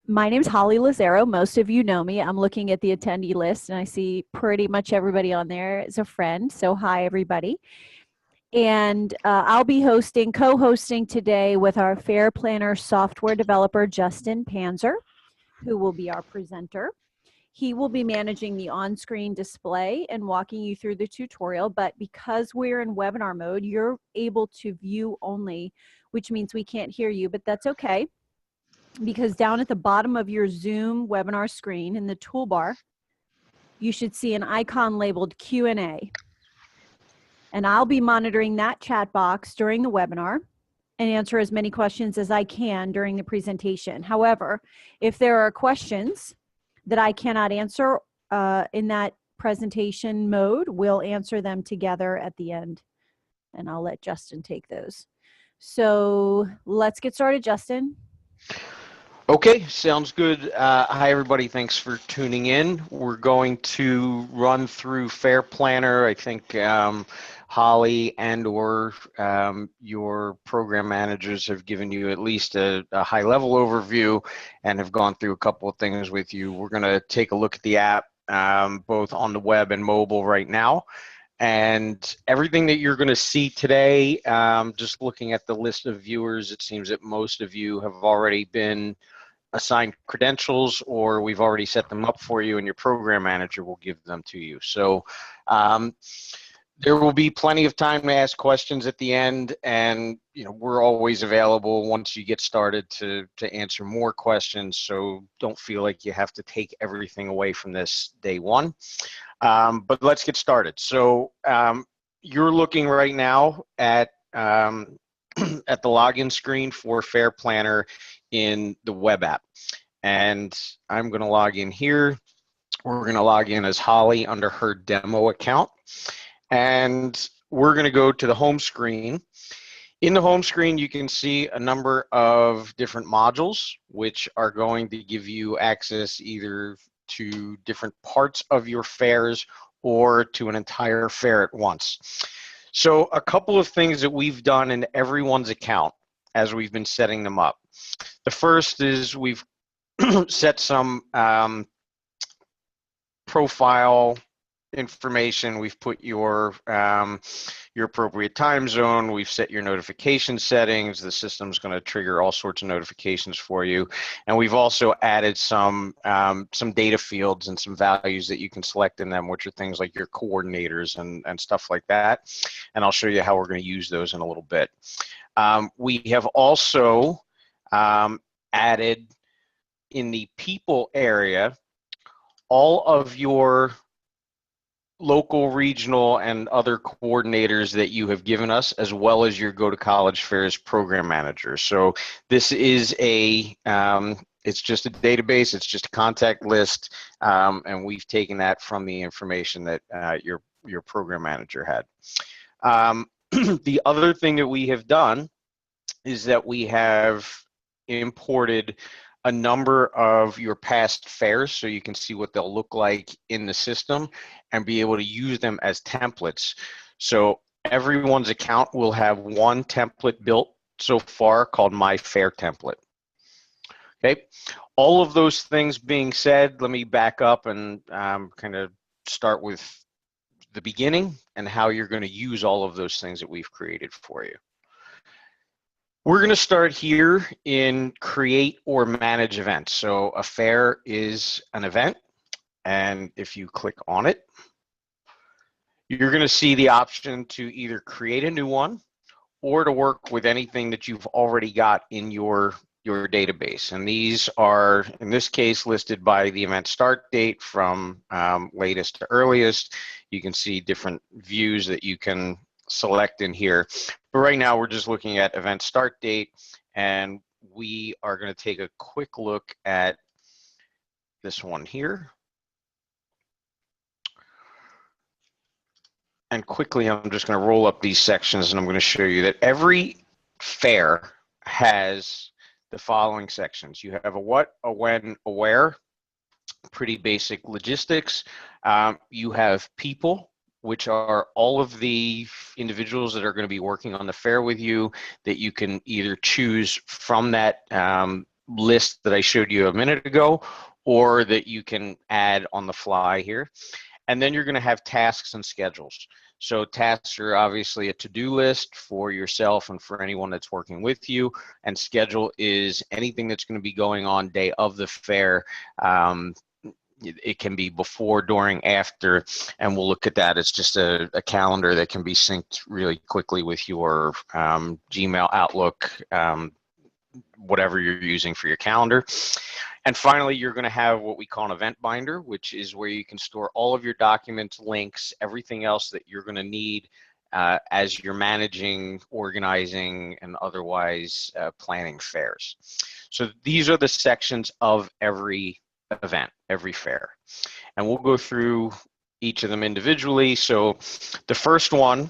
My name's Holly Lazaro. Most of you know me. I'm looking at the attendee list and I see pretty much everybody on there is a friend. So, hi, everybody. And I'll be co-hosting today with our FairPlanner software developer, Justin Panzer, who will be our presenter. He will be managing the on-screen display and walking you through the tutorial. But because we're in webinar mode, you're able to view only, which means we can't hear you, but that's okay, because down at the bottom of your Zoom webinar screen in the toolbar, you should see an icon labeled Q&A. And I'll be monitoring that chat box during the webinar and answer as many questions as I can during the presentation. However, if there are questions that I cannot answer in that presentation mode, we'll answer them together at the end. And I'll let Justin take those. So let's get started, Justin. Okay, sounds good. Hi, everybody. Thanks for tuning in. We're going to run through FairPlanner. I think Holly and/or your program managers have given you at least a high-level overview and have gone through a couple of things with you. We're going to take a look at the app, both on the web and mobile right now. And everything that you're going to see today, just looking at the list of viewers, it seems that most of you have already been assigned credentials, or we've already set them up for you and your program manager will give them to you. So there will be plenty of time to ask questions at the end, and we're always available once you get started to answer more questions, so don't feel like you have to take everything away from this day one. But let's get started. So you're looking right now at at the login screen for FairPlanner in the web app. And I'm going to log in here. We're going to log in as Holly under her demo account. And we're going to go to the home screen. In the home screen, you can see a number of different modules, which are going to give you access either to different parts of your fairs or to an entire fair at once. So a couple of things that we've done in everyone's account as we've been setting them up. The first is we've set some profile information. We've put your appropriate time zone. We've set your notification settings. The system's going to trigger all sorts of notifications for you. And we've also added some data fields and some values that you can select in them, which are things like your coordinators and stuff like that. And I'll show you how we're going to use those in a little bit. We have also added in the people area all of your local, regional, and other coordinators that you have given us, as well as your Go to College Fairs program manager. So this is it's just a database, it's just a contact list, and we've taken that from the information that your program manager had. The other thing that we have done is that we have imported a number of your past fairs, so you can see what they'll look like in the system and be able to use them as templates. So everyone's account will have one template built so far called My Fair Template. Okay, all of those things being said, let me back up and kind of start with the beginning and how you're going to use all of those things that we've created for you. We're going to start here in create or manage events. So a fair is an event, and if you click on it, you're going to see the option to either create a new one or to work with anything that you've already got in your database. And these are, in this case, listed by the event start date from latest to earliest. You can see different views that you can select in here. But right now we're just looking at event start date, and we are going to take a quick look at this one here. And quickly, I'm just going to roll up these sections, and I'm going to show you that every fair has the following sections. You have a what, a when, a where, pretty basic logistics. You have people, which are all of the individuals that are going to be working on the fair with you that you can either choose from that list that I showed you a minute ago, or that you can add on the fly here. And then you're going to have tasks and schedules. So tasks are obviously a to-do list for yourself and for anyone that's working with you. And schedule is anything that's going to be going on day of the fair. It can be before, during, after, and we'll look at that. It's just a calendar that can be synced really quickly with your Gmail, Outlook, whatever you're using for your calendar. And finally, you're going to have what we call an event binder, which is where you can store all of your documents, links, everything else that you're going to need as you're managing, organizing, and otherwise planning fairs. So these are the sections of every event, every fair. And we'll go through each of them individually. So the first one,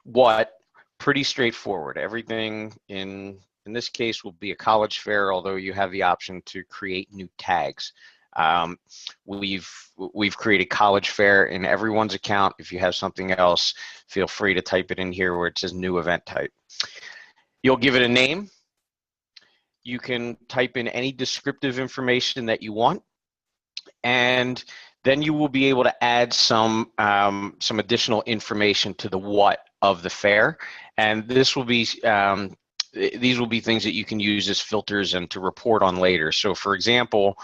what, pretty straightforward. Everything in this case will be a college fair, although you have the option to create new tags. We've created college fair in everyone's account. If you have something else, feel free to type it in here where it says new event type. You'll give it a name. You can type in any descriptive information that you want, and then you will be able to add some additional information to the what of the fair, and this will be these will be things that you can use as filters and to report on later. So for example,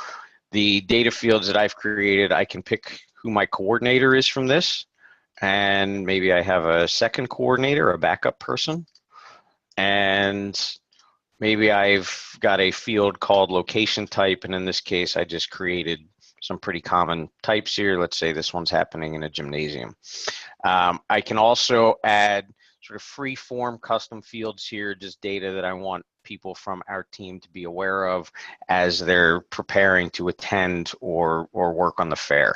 the data fields that I've created, I can pick who my coordinator is from this, and maybe I have a second coordinator, a backup person, and maybe I've got a field called location type, and in this case I just created some pretty common types here. Let's say this one's happening in a gymnasium. I can also add sort of free form custom fields here, just data that I want people from our team to be aware of as they're preparing to attend or work on the fair.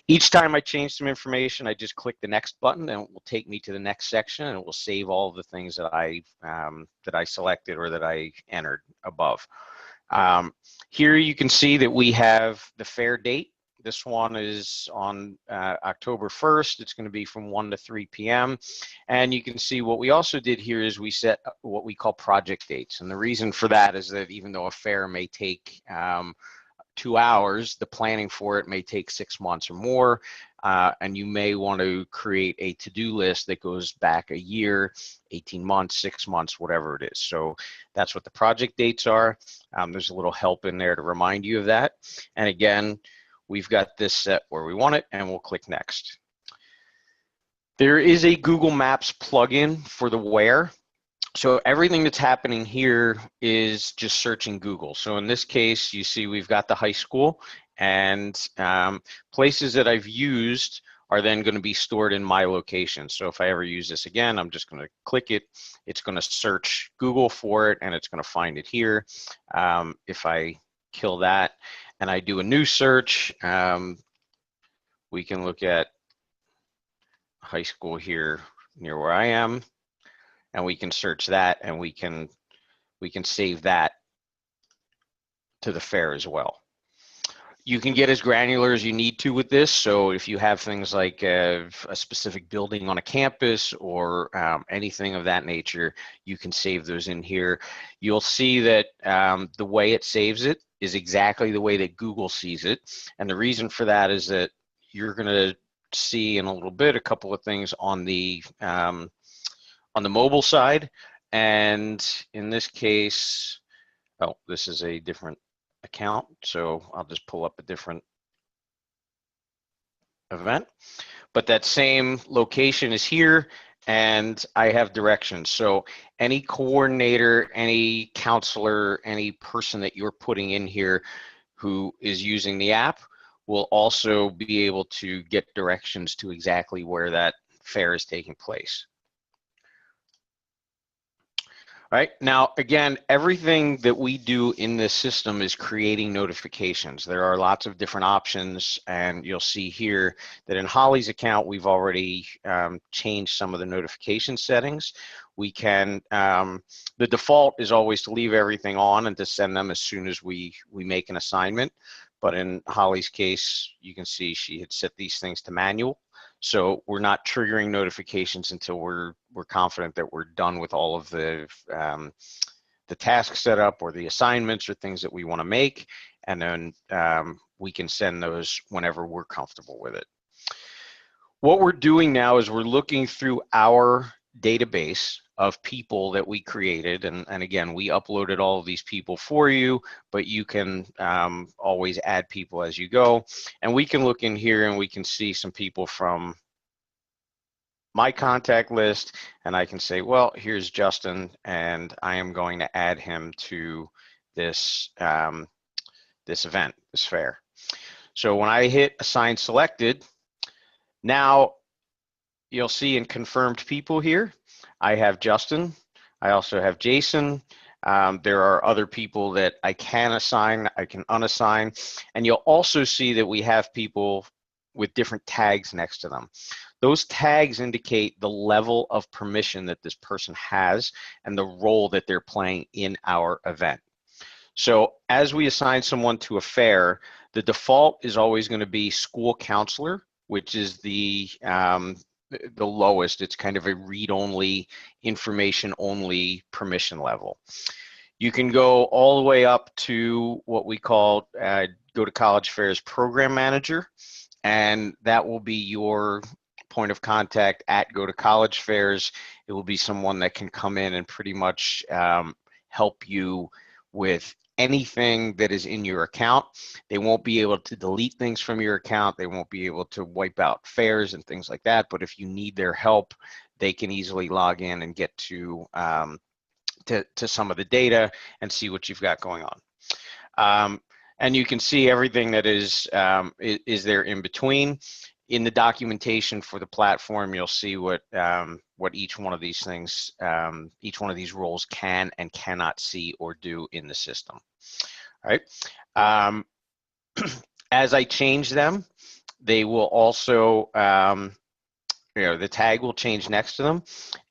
Each time I change some information, I just click the next button and it will take me to the next section, and it will save all of the things that I selected or that I entered above. Here you can see that we have the fair date. This one is on October 1st. It's going to be from 1 to 3 p.m. And you can see what we also did here is we set what we call project dates. And the reason for that is that even though a fair may take 2 hours, the planning for it may take 6 months or more. And you may want to create a to-do list that goes back a year, 18 months, 6 months, whatever it is. So that's what the project dates are. There's a little help in there to remind you of that. And again, we've got this set where we want it, and we'll click next. There is a Google Maps plugin for the where. So everything that's happening here is just searching Google. So in this case, you see we've got the high school, and places that I've used are then going to be stored in my location. So if I ever use this again, I'm just going to click it. It's going to search Google for it, and it's going to find it here. If I kill that and I do a new search, we can look at high school here near where I am, and we can search that, and we can save that to the fair as well. You can get as granular as you need to with this. So if you have things like a specific building on a campus or anything of that nature, you can save those in here. You'll see that the way it saves it is exactly the way that Google sees it. And the reason for that is that you're going to see in a little bit a couple of things on the mobile side. And in this case, oh, this is a different account, so I'll just pull up a different event, but that same location is here, and I have directions. So any coordinator, any counselor, any person that you're putting in here who is using the app will also be able to get directions to exactly where that fair is taking place. All right, now again, everything that we do in this system is creating notifications. There are lots of different options, and you'll see here that in Holly's account, we've already changed some of the notification settings. We can, the default is always to leave everything on and to send them as soon as we make an assignment. But in Holly's case, you can see she had set these things to manual. So we're not triggering notifications until we're confident that we're done with all of the the task setup or the assignments or things that we want to make, and then we can send those whenever we're comfortable with it. What we're doing now is we're looking through our database of people that we created, and again, we uploaded all of these people for you, but you can always add people as you go, and we can look in here and we can see some people from my contact list, and I can say, well, here's Justin, and I am going to add him to this this event, this fair. So when I hit assign selected, now you'll see in confirmed people here, I have Justin. I also have Jason. There are other people that I can assign, I can unassign, and you'll also see that we have people with different tags next to them. Those tags indicate the level of permission that this person has and the role that they're playing in our event. So as we assign someone to a fair, the default is always going to be school counselor, which is the lowest. It's kind of a read-only, information-only permission level. You can go all the way up to what we call Go to College Fairs Program Manager, and that will be your point of contact at Go to College Fairs. It will be someone that can come in and pretty much help you with anything that is in your account. They won't be able to delete things from your account. They won't be able to wipe out fairs and things like that. But if you need their help, they can easily log in and get to some of the data and see what you've got going on. And you can see everything that is there in between. In the documentation for the platform, you'll see what each one of these things, each one of these roles can and cannot see or do in the system. All right. As I change them, they will also, the tag will change next to them.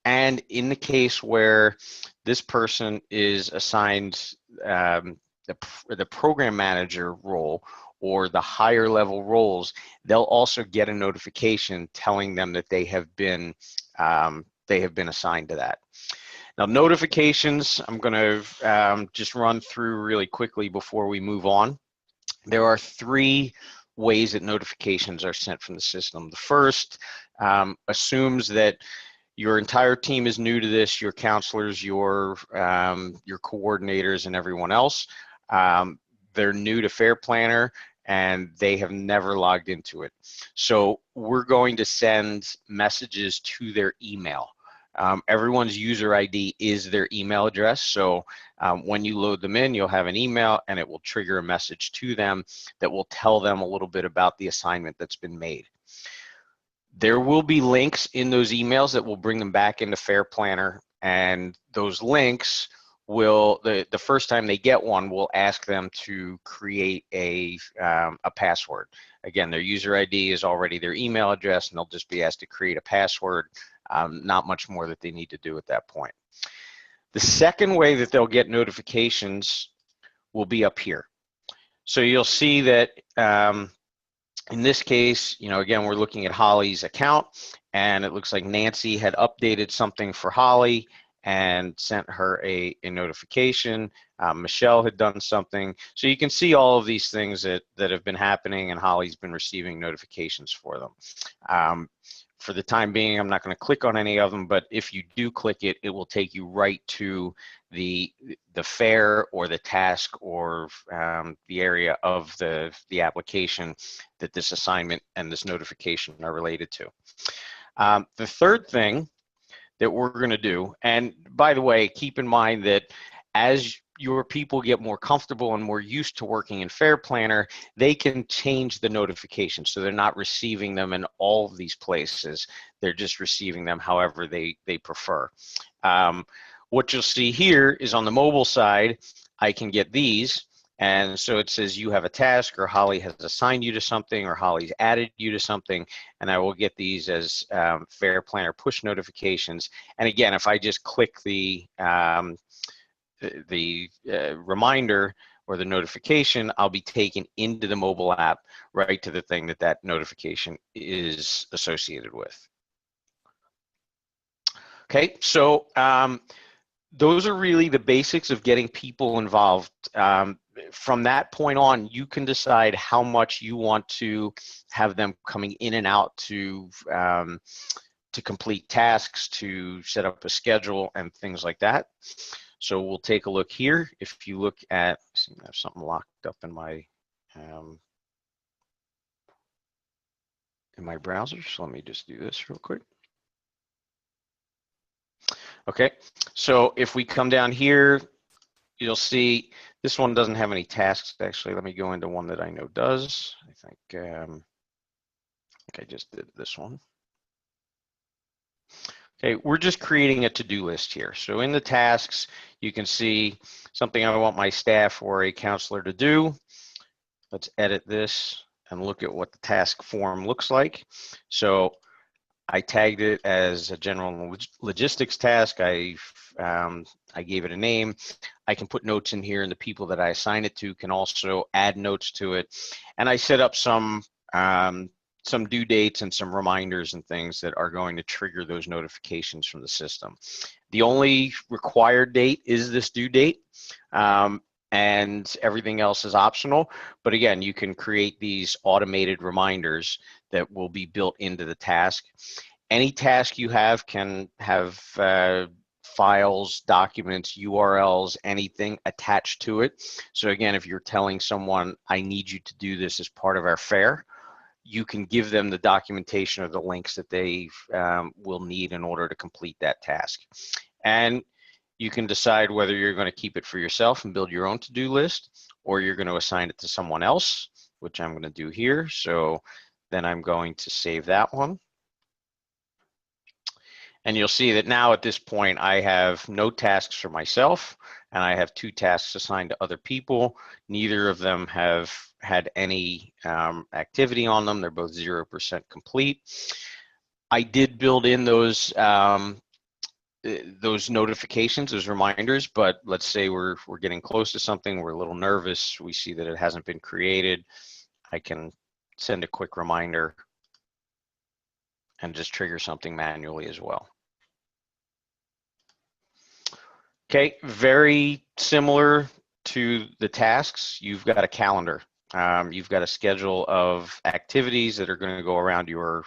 And in the case where this person is assigned the program manager role or the higher level roles, they'll also get a notification telling them that they have been assigned to that. Now, notifications, I'm going to just run through really quickly before we move on. There are three ways that notifications are sent from the system. The first assumes that your entire team is new to this, your counselors, your coordinators, and everyone else. They're new to FairPlanner and they have never logged into it. So we're going to send messages to their email. Everyone's user ID is their email address. So when you load them in, you'll have an email and it will trigger a message to them that will tell them a little bit about the assignment that's been made. There will be links in those emails that will bring them back into FairPlanner, and those links will, the first time they get one, will ask them to create a password. Again, their user ID is already their email address, and they'll just be asked to create a password. Not much more that they need to do at that point. The second way that they'll get notifications will be up here. So you'll see that in this case, again, we're looking at Holly's account, and it looks like Nancy had updated something for Holly and sent her a notification. Michelle had done something. So you can see all of these things that have been happening, and Holly's been receiving notifications for them. For the time being, I'm not going to click on any of them, but if you do click it, it will take you right to the fair or the task or the area of the application that this assignment and this notification are related to. The third thing that we're going to do, and by the way, keep in mind that as your people get more comfortable and more used to working in FairPlanner, they can change the notifications. So they're not receiving them in all of these places. They're just receiving them however they prefer. What you'll see here is on the mobile side, I can get these. And so it says you have a task, or Holly has assigned you to something, or Holly's added you to something, and I will get these as FairPlanner push notifications. And again, if I just click the reminder or the notification, I'll be taken into the mobile app right to the thing that notification is associated with. Okay, so those are really the basics of getting people involved. From that point on, you can decide how much you want to have them coming in and out to complete tasks, to set up a schedule and things like that. So we'll take a look here. If you look at, see, I have something locked up in my browser. So let me just do this real quick. Okay, so if we come down here, you'll see this one doesn't have any tasks. Actually, let me go into one that I know does. I think I just did this one. Okay, we're just creating a to-do list here. So in the tasks, you can see something I want my staff or a counselor to do. Let's edit this and look at what the task form looks like. So I tagged it as a general logistics task. I gave it a name. I can put notes in here, and the people that I assign it to can also add notes to it. And I set up some due dates and some reminders and things that are going to trigger those notifications from the system. The only required date is this due date, and everything else is optional. But again, you can create these automated reminders that will be built into the task. Any task you have can have files, documents, URLs, anything attached to it. So again, if you're telling someone, I need you to do this as part of our fair, you can give them the documentation or the links that they will need in order to complete that task. And you can decide whether you're going to keep it for yourself and build your own to-do list, or you're going to assign it to someone else, which I'm going to do here. So then I'm going to save that one. And you'll see that now at this point, I have no tasks for myself, and I have 2 tasks assigned to other people. Neither of them have had any activity on them. They're both 0% complete. I did build in those notifications, those reminders, but let's say we're getting close to something, we're a little nervous, we see that it hasn't been created. I can send a quick reminder and just trigger something manually as well. Okay, very similar to the tasks, you've got a calendar. You've got a schedule of activities that are going to go around your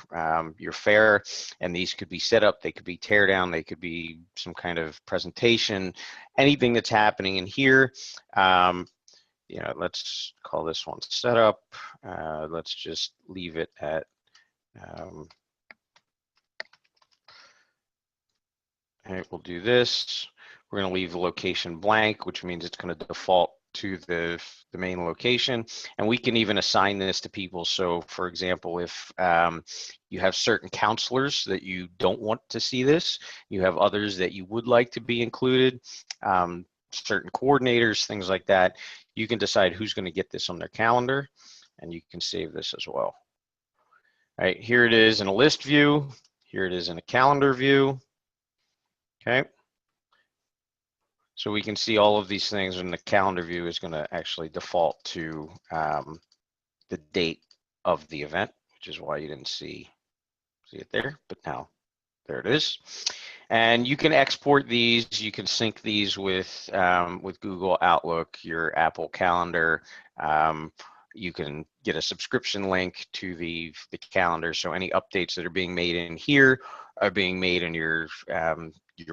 fair, and these could be set up, they could be tear down, they could be some kind of presentation, anything that's happening in here. You know, let's call this one setup. Let's just leave it at okay, we'll do this. We're going to leave the location blank, which means it's going to default to the main location. And we can even assign this to people. So for example, if you have certain counselors that you don't want to see this, you have others that you would like to be included, certain coordinators, things like that, you can decide who's going to get this on their calendar, and you can save this as well. All right, here it is in a list view. Here it is in a calendar view. Okay. So we can see all of these things, and the calendar view is going to actually default to the date of the event, which is why you didn't see it there, but now there it is. And you can export these, you can sync these with Google Outlook, your Apple Calendar. You can get a subscription link to the calendar, so any updates that are being made in here are being made in your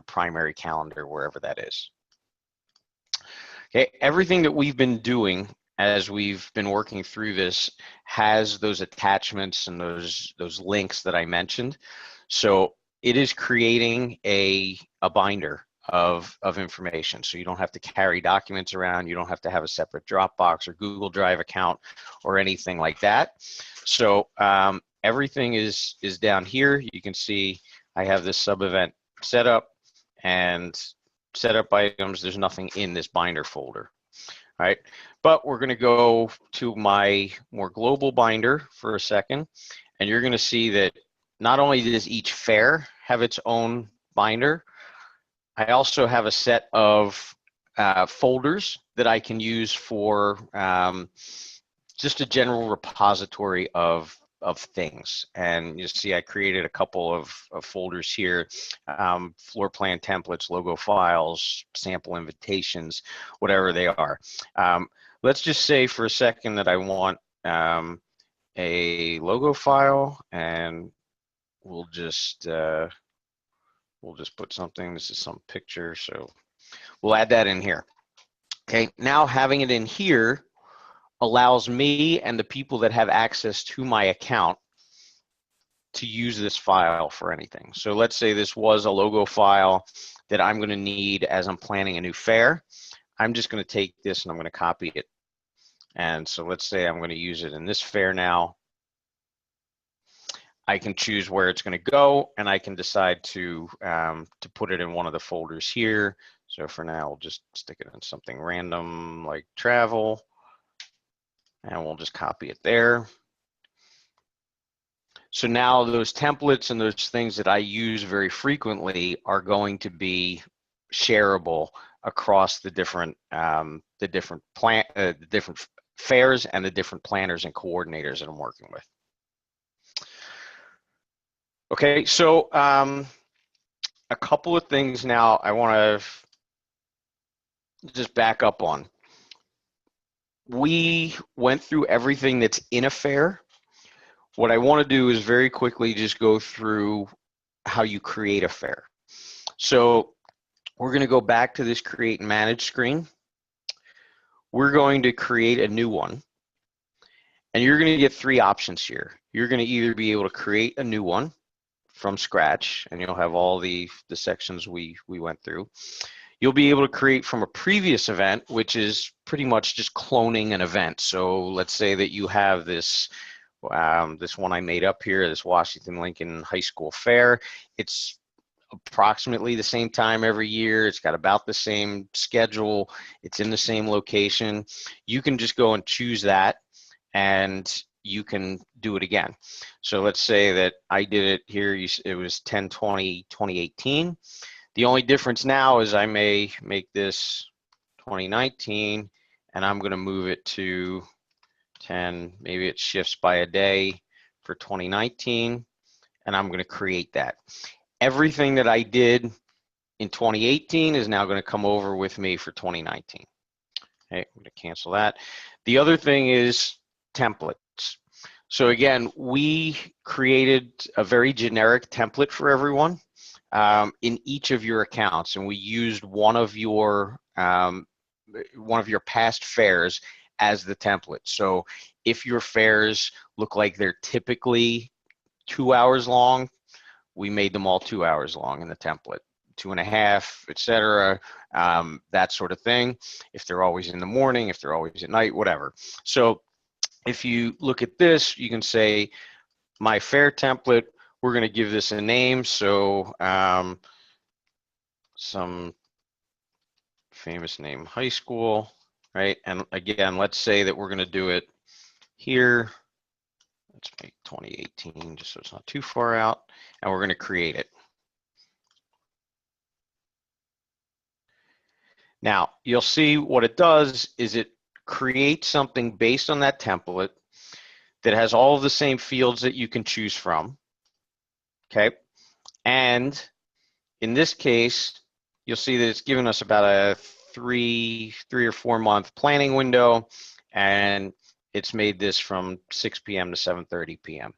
primary calendar, wherever that is. Okay, everything that we've been doing as we've been working through this has those attachments and those links that I mentioned. So it is creating a binder of information. So you don't have to carry documents around. You don't have to have a separate Dropbox or Google Drive account or anything like that. So everything is down here. You can see I have this sub event set up, and setup items, there's nothing in this binder folder. All right, but we're going to go to my more global binder for a second, and you're going to see that not only does each fair have its own binder, I also have a set of folders that I can use for just a general repository of of things. And you see I created a couple of folders here, floor plan templates, logo files, sample invitations, whatever they are. Let's just say for a second that I want a logo file, and we'll just put something. This is some picture, so we'll add that in here. Okay, now having it in here allows me and the people that have access to my account to use this file for anything. So let's say this was a logo file that I'm going to need as I'm planning a new fair. I'm just going to take this and I'm going to copy it. And so let's say I'm going to use it in this fair now. I can choose where it's going to go, and I can decide to put it in one of the folders here. So for now, we'll just stick it in something random like travel, and we'll just copy it there. So now those templates and those things that I use very frequently are going to be shareable across the different different fairs and the different planners and coordinators that I'm working with. Okay, so a couple of things now I want to just back up on. We went through everything that's in a fair. What I want to do is very quickly just go through how you create a fair. So we're going to go back to this create and manage screen. We're going to create a new one. And you're going to get three options here. You're going to either be able to create a new one from scratch, and you'll have all the sections we went through. You'll be able to create from a previous event, which is pretty much just cloning an event. So let's say that you have this this one I made up here, this Washington Lincoln High School Fair. It's approximately the same time every year. It's got about the same schedule. It's in the same location. You can just go and choose that, and you can do it again. So let's say that I did it here. It was 10/20/2018. The only difference now is I may make this 2019, and I'm going to move it to 10. Maybe it shifts by a day for 2019, and I'm going to create that. Everything that I did in 2018 is now going to come over with me for 2019. Okay, I'm going to cancel that. The other thing is templates. So again, we created a very generic template for everyone in each of your accounts, and we used one of your past fairs as the template. So if your fairs look like they're typically 2 hours long, we made them all 2 hours long in the template, 2.5, etc., that sort of thing. If they're always in the morning, if they're always at night, whatever. So if you look at this, you can say my fair template, we're going to give this a name. So some famous name high school, right? And again, let's say that we're going to do it here. Let's make 2018 just so it's not too far out, and we're going to create it. Now, you'll see what it does is it creates something based on that template that has all of the same fields that you can choose from, okay? And in this case, you'll see that it's given us about a three or 4 month planning window, and it's made this from 6 p.m. to 7:30 p.m.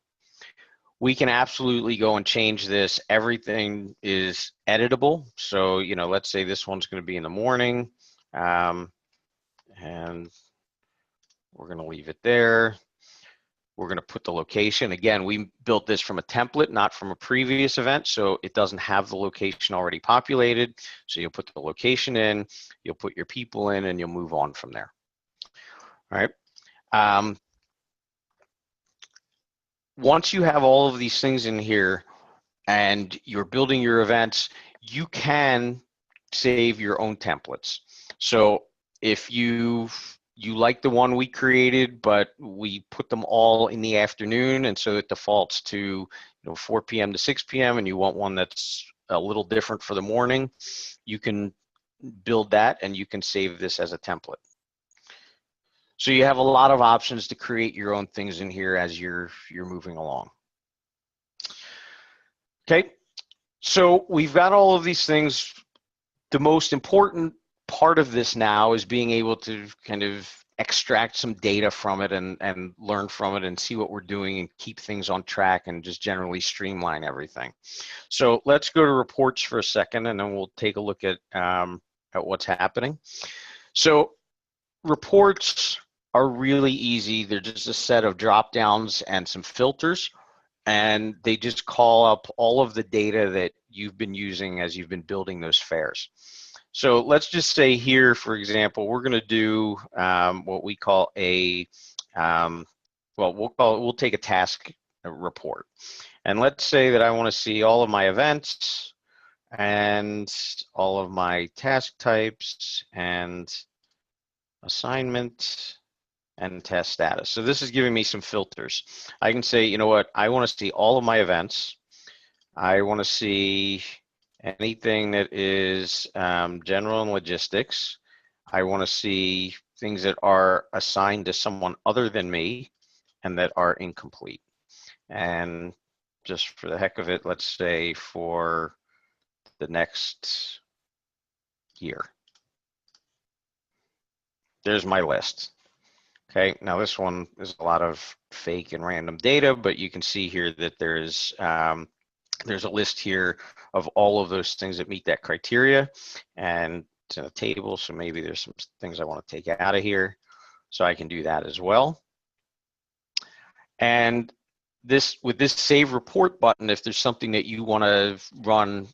We can absolutely go and change this. Everything is editable. So, you know, let's say this one's going to be in the morning, and we're going to leave it there. We're going to put the location. Again, we built this from a template, not from a previous event, so it doesn't have the location already populated. So you'll put the location in, you'll put your people in, and you'll move on from there. All right. Once you have all of these things in here and you're building your events, you can save your own templates. So if you like the one we created, but we put them all in the afternoon, and so it defaults to 4 p.m. to 6 p.m. and you want one that's a little different for the morning, you can build that and you can save this as a template. So you have a lot of options to create your own things in here as you're moving along. Okay, so we've got all of these things. The most important part of this now is being able to kind of extract some data from it and learn from it and see what we're doing and keep things on track and just generally streamline everything. So let's go to reports for a second, and then we'll take a look at what's happening. So reports are really easy. They're just a set of drop downs and some filters, and they just call up all of the data that you've been using as you've been building those fairs. So let's just say here, for example, we're going to do what we call a, we'll take a task report. And let's say that I want to see all of my events and all of my task types and assignment and test status. So this is giving me some filters. I can say, you know what, I want to see all of my events. I want to see anything that is general and logistics. I want to see things that are assigned to someone other than me and that are incomplete. And just for the heck of it, let's say for the next year. There's my list. Okay, now this one is a lot of fake and random data, but you can see here that there's a list here of all of those things that meet that criteria, and it's in a table, so maybe there's some things I want to take out of here, so I can do that as well. And this, with this save report button, if there's something that you want to run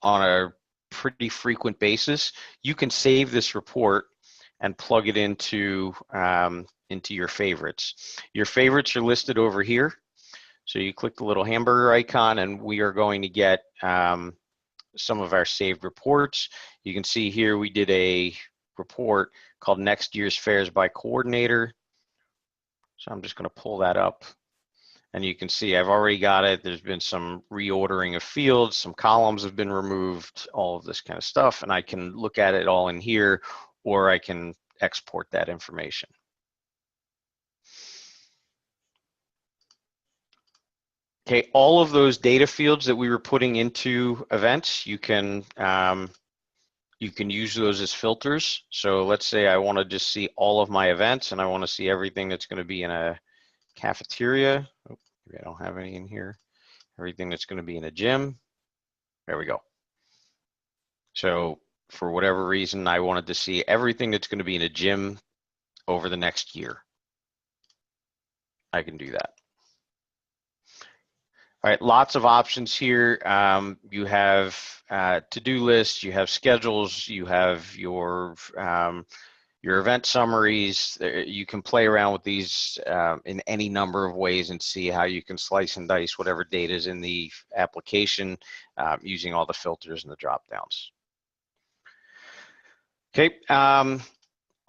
on a pretty frequent basis, you can save this report and plug it into your favorites. Your favorites are listed over here. So you click the little hamburger icon, and we are going to get some of our saved reports. You can see here we did a report called Next Year's Fairs by Coordinator. So I'm just going to pull that up. And you can see I've already got it. There's been some reordering of fields, some columns have been removed, all of this kind of stuff. And I can look at it all in here, or I can export that information. Okay, all of those data fields that we were putting into events, you can use those as filters. So let's say I want to just see all of my events, and I want to see everything that's going to be in a cafeteria. Oh, maybe I don't have any in here. Everything that's going to be in a gym. There we go. So for whatever reason, I wanted to see everything that's going to be in a gym over the next year. I can do that. All right, lots of options here. You have to-do lists, you have schedules, you have your event summaries. You can play around with these in any number of ways and see how you can slice and dice whatever data is in the application using all the filters and the drop downs. Okay,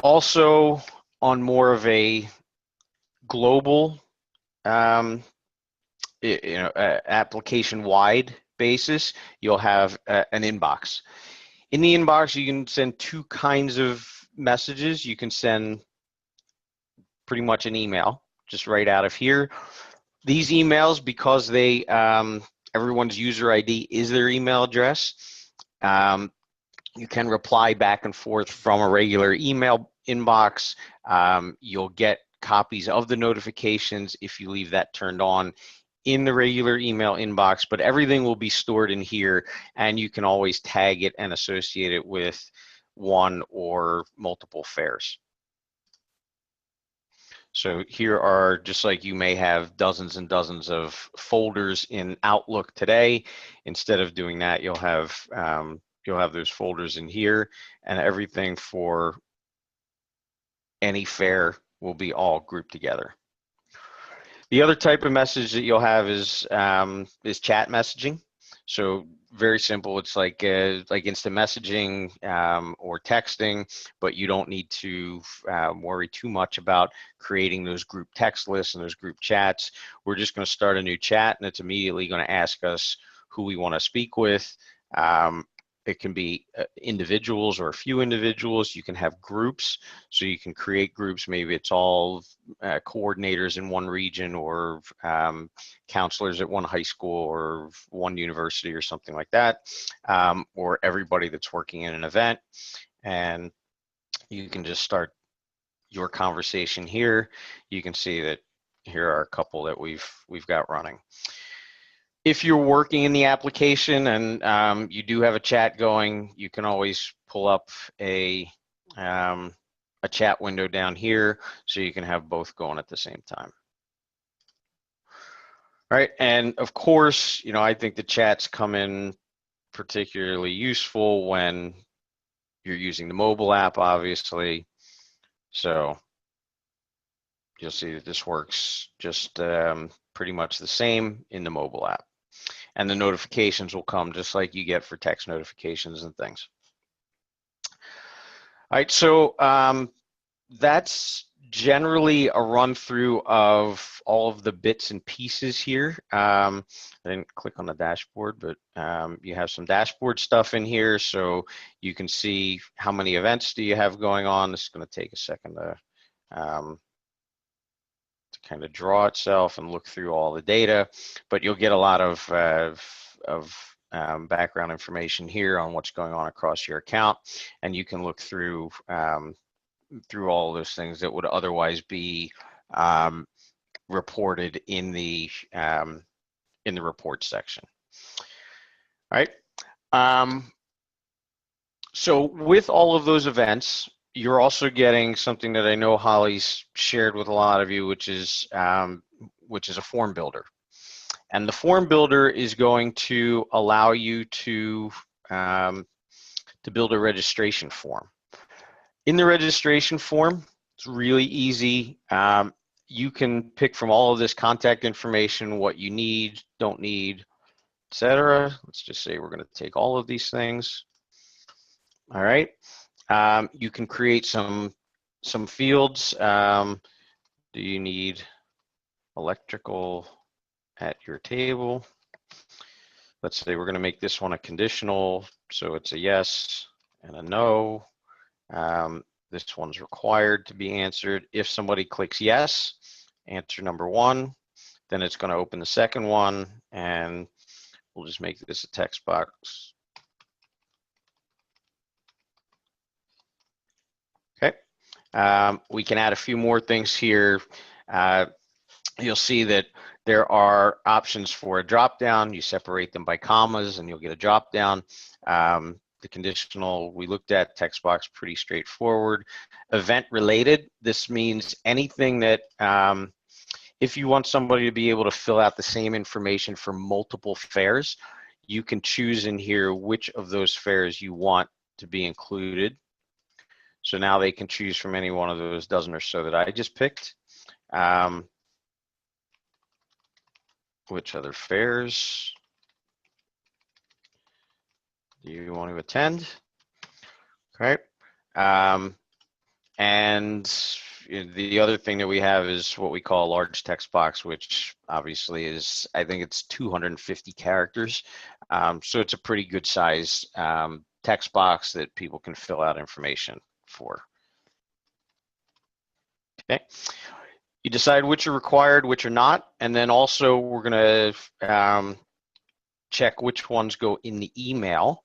also on more of a global application-wide basis, you'll have an inbox. In the inbox, you can send two kinds of messages. You can send pretty much an email just right out of here. These emails, because they everyone's user ID is their email address, you can reply back and forth from a regular email inbox. You'll get copies of the notifications if you leave that turned on in the regular email inbox, but everything will be stored in here, and you can always tag it and associate it with one or multiple fairs. So here are, just like you may have dozens and dozens of folders in Outlook today, instead of doing that, you'll have those folders in here, and everything for any fair will be all grouped together. The other type of message that you'll have is chat messaging. So very simple. It's like instant messaging or texting, but you don't need to worry too much about creating those group text lists and those group chats. We're just going to start a new chat, and it's immediately going to ask us who we want to speak with. it can be individuals or a few individuals. You can have groups, so you can create groups. Maybe it's all coordinators in one region, or counselors at one high school or one university or something like that, or everybody that's working in an event. And you can just start your conversation here. You can see that here are a couple that we've got running. If you're working in the application and you do have a chat going, you can always pull up a chat window down here, so you can have both going at the same time. All right, and of course, you know, I think the chats come in particularly useful when you're using the mobile app, obviously. So you'll see that this works just pretty much the same in the mobile app. And the notifications will come just like you get for text notifications and things. All right, so that's generally a run through of all of the bits and pieces here. I didn't click on the dashboard, but you have some dashboard stuff in here, so you can see how many events do you have going on. This is going to take a second to kind of draw itself and look through all the data, but you'll get a lot of background information here on what's going on across your account, and you can look through all of those things that would otherwise be reported in the report section. All right. So with all of those events, you're also getting something that I know Holly's shared with a lot of you, which is a form builder. And the form builder is going to allow you to build a registration form. In the registration form, it's really easy. You can pick from all of this contact information, what you need, don't need, etc. Let's just say we're going to take all of these things. All right. You can create some fields. Do you need electrical at your table? Let's say we're going to make this one a conditional, so it's a yes and a no. This one's required to be answered. If somebody clicks yes, answer number one, then it's going to open the second one, and we'll just make this a text box. Okay. We can add a few more things here. You'll see that there are options for a drop down. You separate them by commas and you'll get a drop down. The conditional we looked at, text box, pretty straightforward. Event related, this means anything that if you want somebody to be able to fill out the same information for multiple fairs, you can choose in here which of those fairs you want to be included. So now they can choose from any one of those dozen or so that I just picked. Which other fairs do you want to attend? Okay. And the other thing that we have is what we call a large text box, which obviously is, I think it's 250 characters. So it's a pretty good size text box that people can fill out information for. Okay. You decide which are required, which are not, and then also we're going to check which ones go in the email,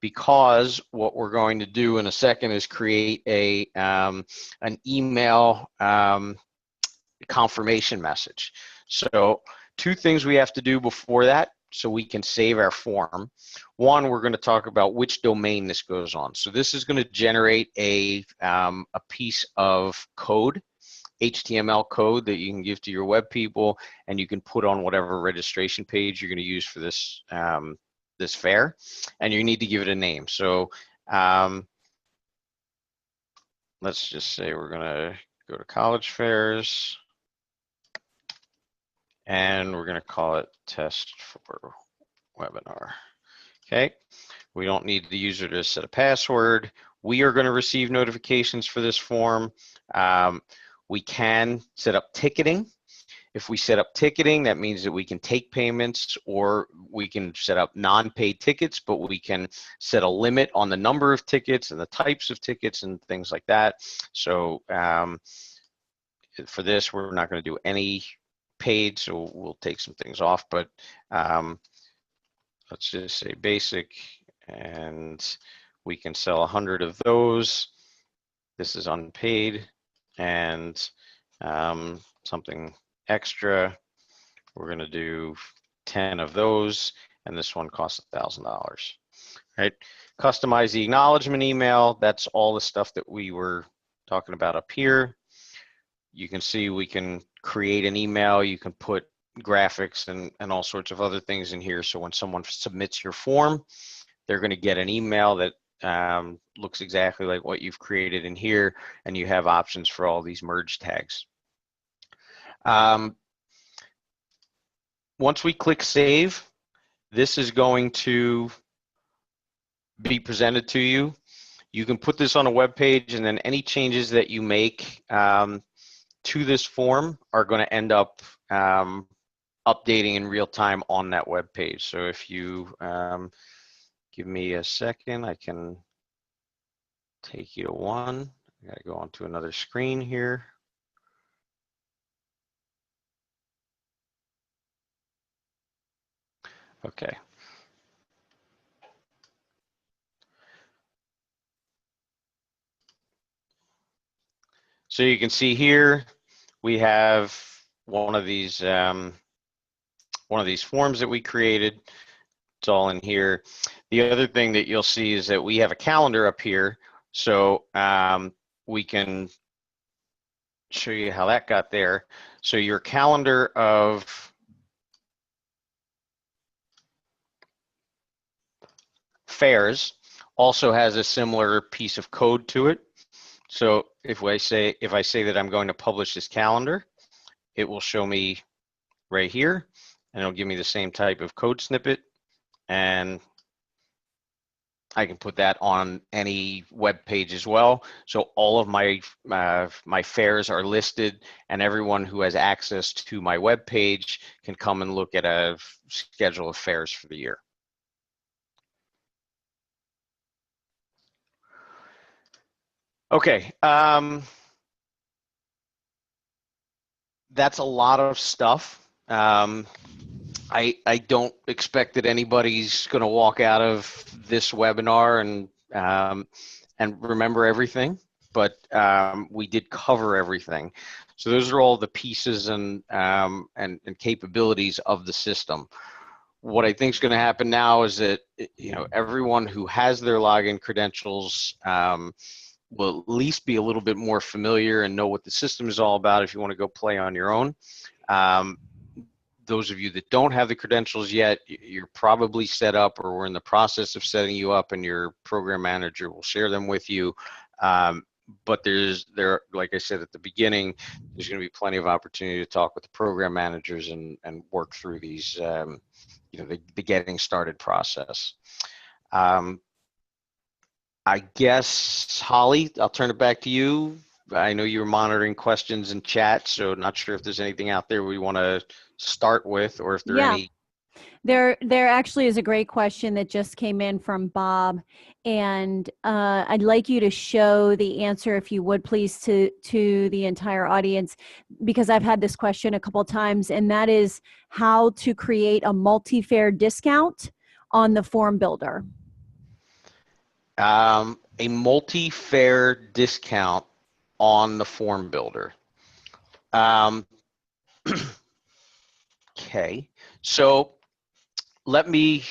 because what we're going to do in a second is create an email confirmation message. So two things we have to do before that so we can save our form. One, we're going to talk about which domain this goes on. So this is going to generate a piece of code, HTML code that you can give to your web people, and you can put on whatever registration page you're going to use for this this fair, and you need to give it a name. So let's just say we're going to go to college fairs, and we're going to call it test for webinar. Okay, we don't need the user to set a password. We are going to receive notifications for this form. We can set up ticketing. If we set up ticketing, that means that we can take payments, or we can set up non-paid tickets, but we can set a limit on the number of tickets and the types of tickets and things like that. So for this, we're not going to do any paid, so we'll take some things off, but let's just say basic, and we can sell 100 of those. This is unpaid, and something extra, we're going to do 10 of those, and this one costs $1,000. Right? Customize the acknowledgement email. That's all the stuff that we were talking about up here. You can see we can create an email. You can put graphics and all sorts of other things in here. So when someone submits your form, they're going to get an email that looks exactly like what you've created in here, and you have options for all these merge tags. Once we click save, this is going to be presented to you. You can put this on a web page, and then any changes that you make to this form are going to end up updating in real time on that web page. So if you give me a second, I can take you to one. I got to go onto another screen here. Okay. So you can see here we have one of these forms that we created. It's all in here. The other thing that you'll see is that we have a calendar up here, so we can show you how that got there. So your calendar of fairs also has a similar piece of code to it. So if I say that I'm going to publish this calendar, it will show me right here, and it'll give me the same type of code snippet, and I can put that on any web page as well. So all of my my fairs are listed, and everyone who has access to my web page can come and look at a schedule of fairs for the year. Okay, that's a lot of stuff. I don't expect that anybody's going to walk out of this webinar and remember everything, but we did cover everything. So those are all the pieces and capabilities of the system. What I think is going to happen now is that everyone who has their login credentials will at least be a little bit more familiar and know what the system is all about if you want to go play on your own. Those of you that don't have the credentials yet, you're probably set up, or we're in the process of setting you up, and your program manager will share them with you. But like I said at the beginning, there's going to be plenty of opportunity to talk with the program managers and work through these, the getting started process. I guess, Holly, I'll turn it back to you. I know you were monitoring questions in chat, so not sure if there's anything out there we want to start with, or if there are any. There actually is a great question that just came in from Bob, and I'd like you to show the answer, if you would please, to the entire audience, because I've had this question a couple times, and that is how to create a multi-fair discount on the form builder. A multi-fair discount on the form builder. Okay, so let me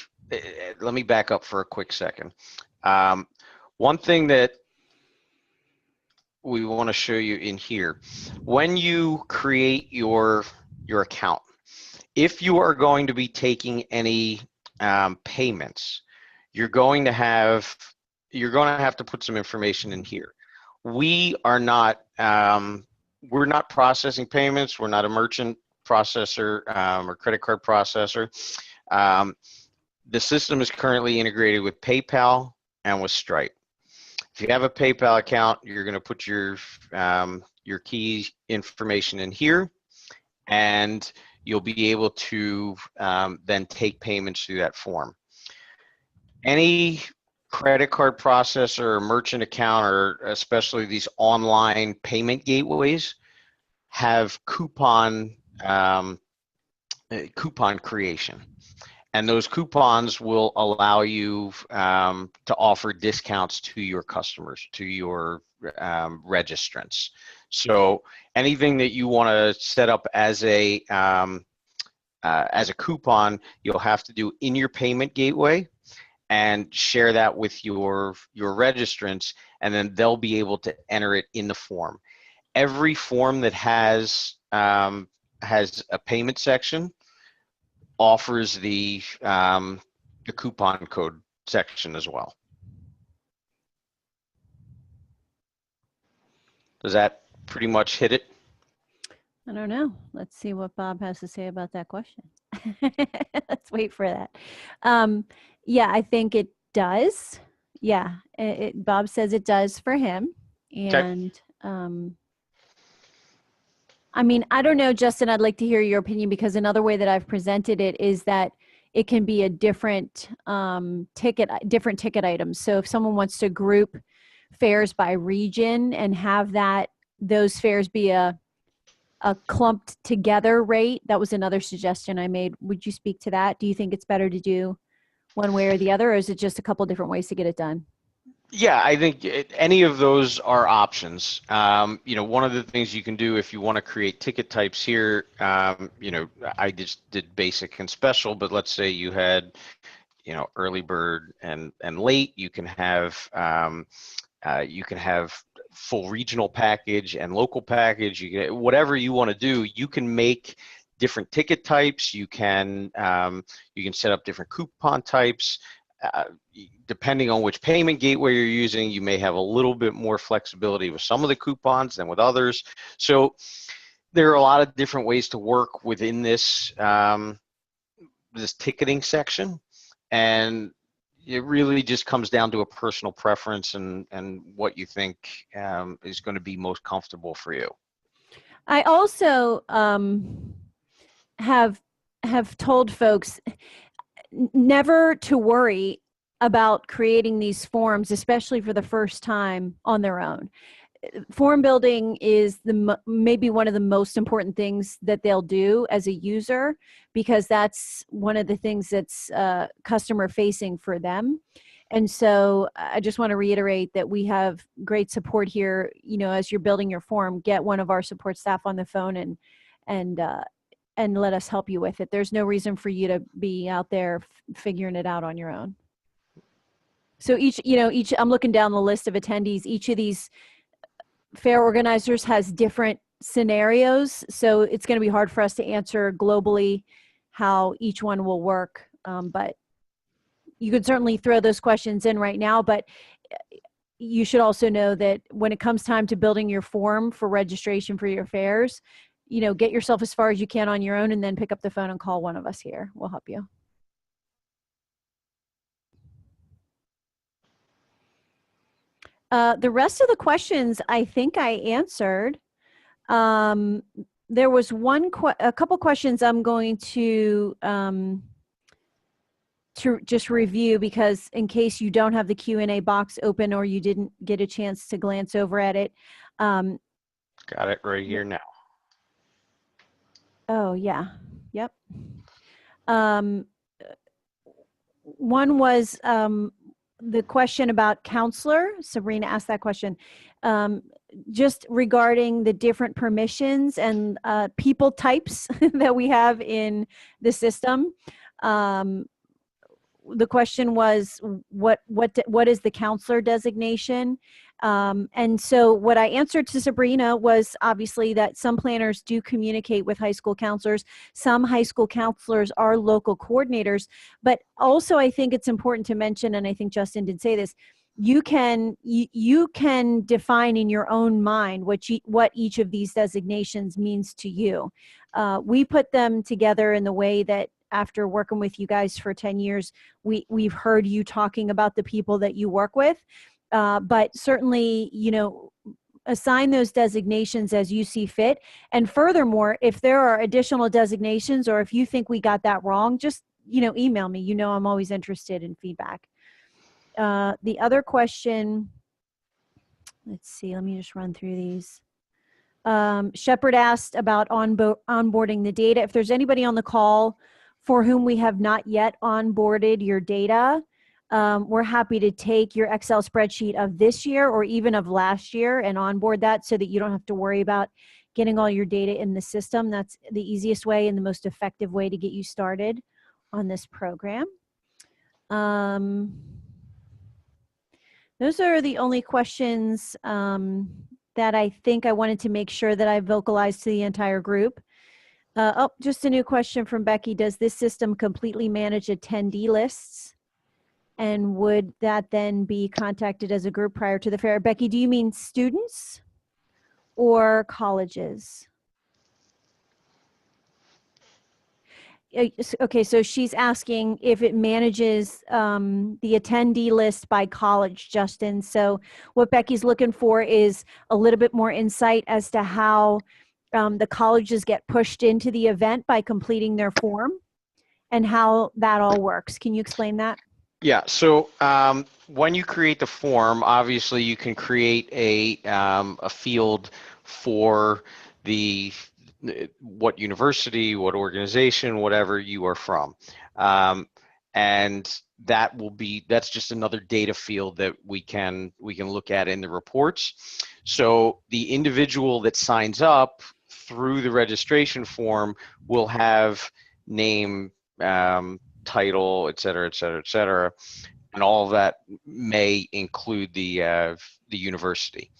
back up for a quick second. One thing that we want to show you in here, when you create your account, if you are going to be taking any payments, you're going to have to put some information in here. We are not we're not processing payments. We're not a merchant processor or credit card processor. The system is currently integrated with PayPal and with Stripe. If you have a PayPal account, you're going to put your key information in here, and you'll be able to then take payments through that form. Any credit card processor or merchant account, or especially these online payment gateways, have coupon creation. And those coupons will allow you to offer discounts to your customers, to your registrants. So anything that you want to set up as a coupon, you'll have to do in your payment gateway and share that with your registrants, and then they'll be able to enter it in the form. Every form that has a payment section offers the coupon code section as well. Does that pretty much hit it? I don't know. Let's see what Bob has to say about that question. Let's wait for that. Yeah, I think it does. Yeah, Bob says it does for him. And Okay. I mean, I don't know, Justin, I'd like to hear your opinion, because another way that I've presented it is that it can be a different different ticket items. So if someone wants to group fares by region and have those fares be a clumped together rate, that was another suggestion I made. Would you speak to that? Do you think it's better to do one way or the other, or is it just a couple different ways to get it done? Yeah, I think any of those are options. One of the things you can do if you want to create ticket types here, I just did basic and special, but let's say you had, early bird and late. You can have full regional package and local package. You can, whatever you want to do, you can make different ticket types. You can set up different coupon types. Depending on which payment gateway you're using, you may have a little bit more flexibility with some of the coupons than with others. So there are a lot of different ways to work within this this ticketing section, and it really just comes down to a personal preference and what you think is going to be most comfortable for you. I also have told folks never to worry about creating these forms, especially for the first time on their own. Form building is maybe one of the most important things that they'll do as a user, because that's one of the things that's customer facing for them. And so I just want to reiterate that we have great support here. As you're building your form, get one of our support staff on the phone and let us help you with it. There's no reason for you to be out there figuring it out on your own. So I'm looking down the list of attendees. Each of these fair organizers has different scenarios, so it's going to be hard for us to answer globally how each one will work. But you could certainly throw those questions in right now, but you should also know that when it comes time to building your form for registration for your fairs, get yourself as far as you can on your own, and then pick up the phone and call one of us here. We'll help you. The rest of the questions, I think I answered. There was a couple questions I'm going to just review, because in case you don't have the Q&A box open or you didn't get a chance to glance over at it. Got it right here now. Oh, yeah. Yep. One was the question about counselor. Sabrina asked that question. Just regarding the different permissions and people types that we have in the system. The question was, what is the counselor designation? And so what I answered to Sabrina was obviously that some planners do communicate with high school counselors. Some high school counselors are local coordinators, but also I think it's important to mention, and I think Justin did say this, you can define in your own mind what each of these designations means to you. We put them together in the way that, after working with you guys for 10 years, we've heard you talking about the people that you work with. But certainly, assign those designations as you see fit. And furthermore, if there are additional designations or if you think we got that wrong, just, email me. I'm always interested in feedback. The other question, let's see, let me just run through these. Shepard asked about onboarding the data. If there's anybody on the call for whom we have not yet onboarded your data, we're happy to take your Excel spreadsheet of this year or even of last year and onboard that so that you don't have to worry about getting all your data in the system. That's the easiest way and the most effective way to get you started on this program. Those are the only questions that I think I wanted to make sure that I vocalized to the entire group. Just a new question from Becky. Does this system completely manage attendee lists? And would that then be contacted as a group prior to the fair? Becky, do you mean students or colleges? Okay, so she's asking if it manages the attendee list by college, Justin. So what Becky's looking for is a little bit more insight as to how the colleges get pushed into the event by completing their form and how that all works. Can you explain that? Yeah, so when you create the form, obviously you can create a field for what university, what organization, whatever you are from. And that's just another data field that we can look at in the reports. So the individual that signs up through the registration form will have name, title, et cetera, et cetera, et cetera. And all of that may include the university.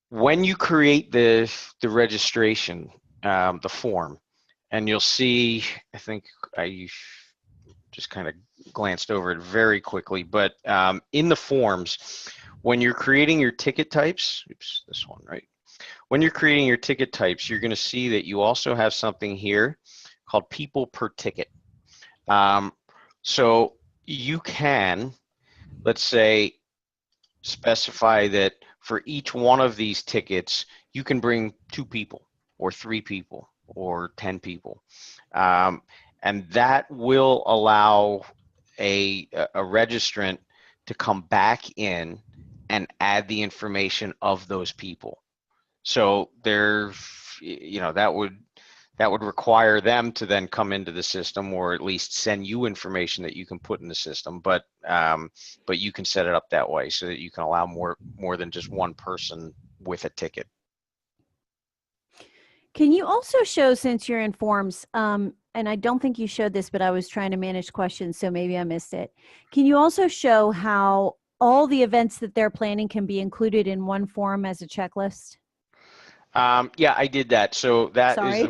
When you create the registration, the form, and you'll see, I think I just kind of glanced over it very quickly, but in the forms, when you're creating your ticket types, oops, this one, right? When you're creating your ticket types, you're going to see that you also have something here called people per ticket. So you can, let's say, specify that for each one of these tickets, you can bring 2 people or 3 people or 10 people. And that will allow a registrant to come back in and add the information of those people. So that would require them to then come into the system or at least send you information that you can put in the system. But you can set it up that way so that you can allow more than just one person with a ticket. Can you also show, since you're in forms, and I don't think you showed this, but I was trying to manage questions, so maybe I missed it. Can you also show how all the events that they're planning can be included in one form as a checklist? Yeah, I did that. So that Sorry. is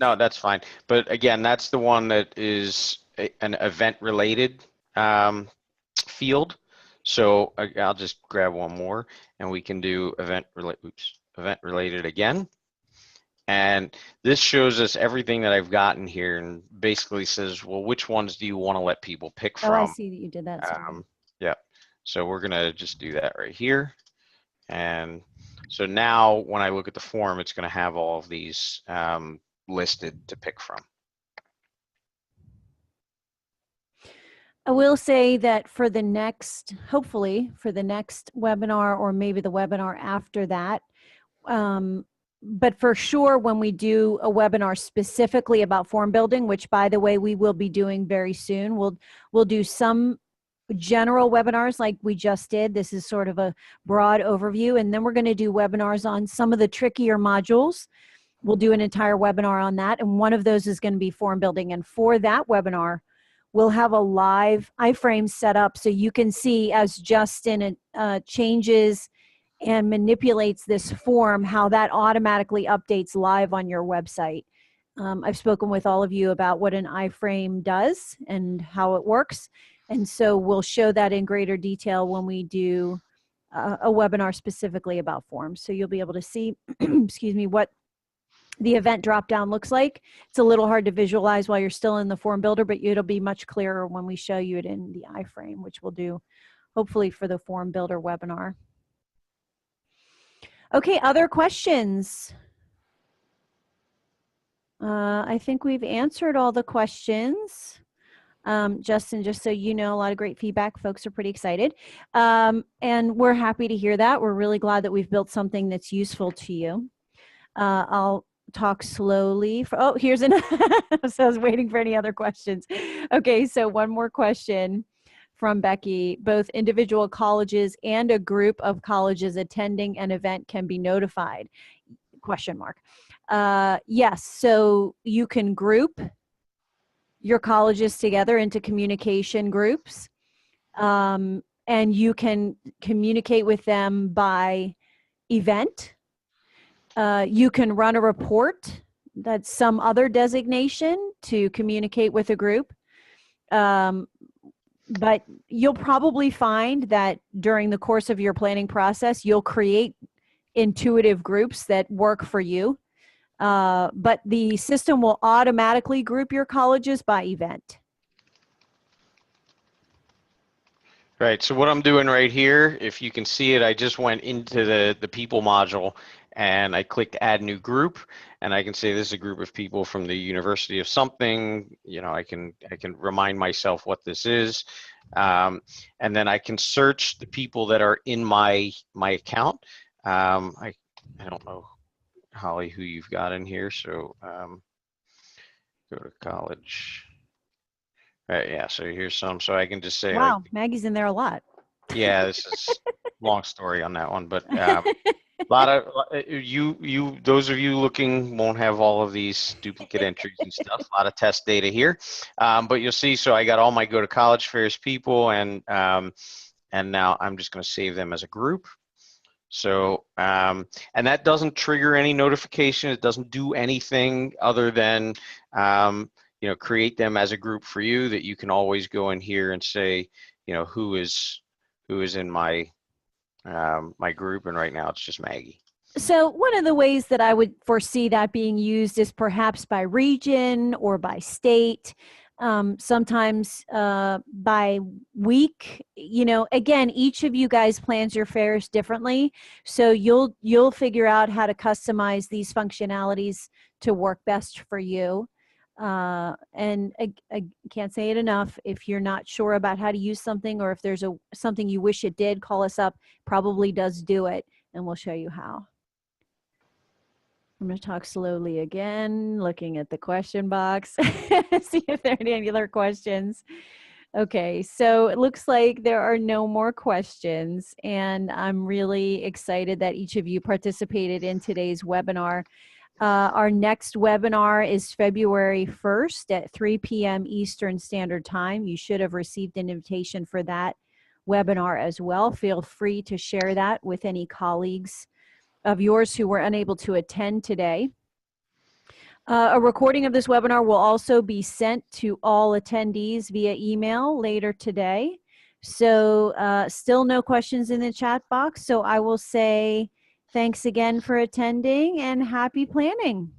no, that's fine. But again, that's the one that is an event related field. So I'll just grab one more and we can do event related again. And this shows us everything that I've gotten here and basically says, well, which ones do you want to let people pick from? Oh, I see that you did that. Yeah. So we're going to just do that right here. And so now when I look at the form, it's going to have all of these listed to pick from. I will say that for the next, hopefully for the next webinar or maybe the webinar after that, but for sure when we do a webinar specifically about form building, which by the way, we will be doing very soon, we'll do some general webinars like we just did. This is sort of a broad overview, and then we're going to do webinars on some of the trickier modules. We'll do an entire webinar on that, and one of those is going to be form building. And for that webinar, we'll have a live iframe set up so you can see as Justin changes and manipulates this form, how that automatically updates live on your website. I've spoken with all of you about what an iframe does and how it works. And so we'll show that in greater detail when we do a webinar specifically about forms. So you'll be able to see, excuse me, what the event drop down looks like. It's a little hard to visualize while you're still in the form builder, but it'll be much clearer when we show you it in the iframe, which we'll do hopefully for the form builder webinar. Okay, other questions? I think we've answered all the questions. Justin, just so you know, a lot of great feedback. Folks are pretty excited. And we're happy to hear that. We're really glad that we've built something that's useful to you. I'll talk slowly. Oh, here's an, so I was waiting for any other questions. Okay, so one more question from Becky. Both individual colleges and a group of colleges attending an event can be notified? Question mark. Yes, so you can group your colleges together into communication groups, and you can communicate with them by event. You can run a report, that's some other designation to communicate with a group. But you'll probably find that during the course of your planning process, you'll create intuitive groups that work for you. But the system will automatically group your colleges by event. Right, so what I'm doing right here, if you can see it, I just went into the people module and I clicked add new group, and I can say this is a group of people from the University of something. You know, I can remind myself what this is, and then I can search the people that are in my account. I don't know, Holly, who you've got in here, so go to college. Right, yeah, so here's some, so I can just say, like, Wow, Maggie's in there a lot. yeah, this is long story on that one, but a lot of those of you looking won't have all of these duplicate entries and stuff. A lot of test data here, but you'll see. So I got all my go to college fairs people, and now I'm just going to save them as a group. So and that doesn't trigger any notification. It doesn't do anything other than you know, create them as a group for you that you can always go in here and say, you know, who is in my my group, and right now it's just Maggie. So one of the ways that I would foresee that being used is perhaps by region or by state, sometimes by week. You know, again, each of you guys plans your fairs differently, so you'll figure out how to customize these functionalities to work best for you. And I can't say it enough. If you're not sure about how to use something, or if there's something you wish it did, call us up. Probably does do it, and we'll show you how. I'm going to talk slowly again, looking at the question box, see if there are any other questions. Okay, so it looks like there are no more questions, and I'm really excited that each of you participated in today's webinar. Our next webinar is February 1st at 3 p.m. Eastern Standard Time. You should have received an invitation for that webinar as well. Feel free to share that with any colleagues of yours who were unable to attend today. A recording of this webinar will also be sent to all attendees via email later today. So still no questions in the chat box. So I will say thanks again for attending and happy planning.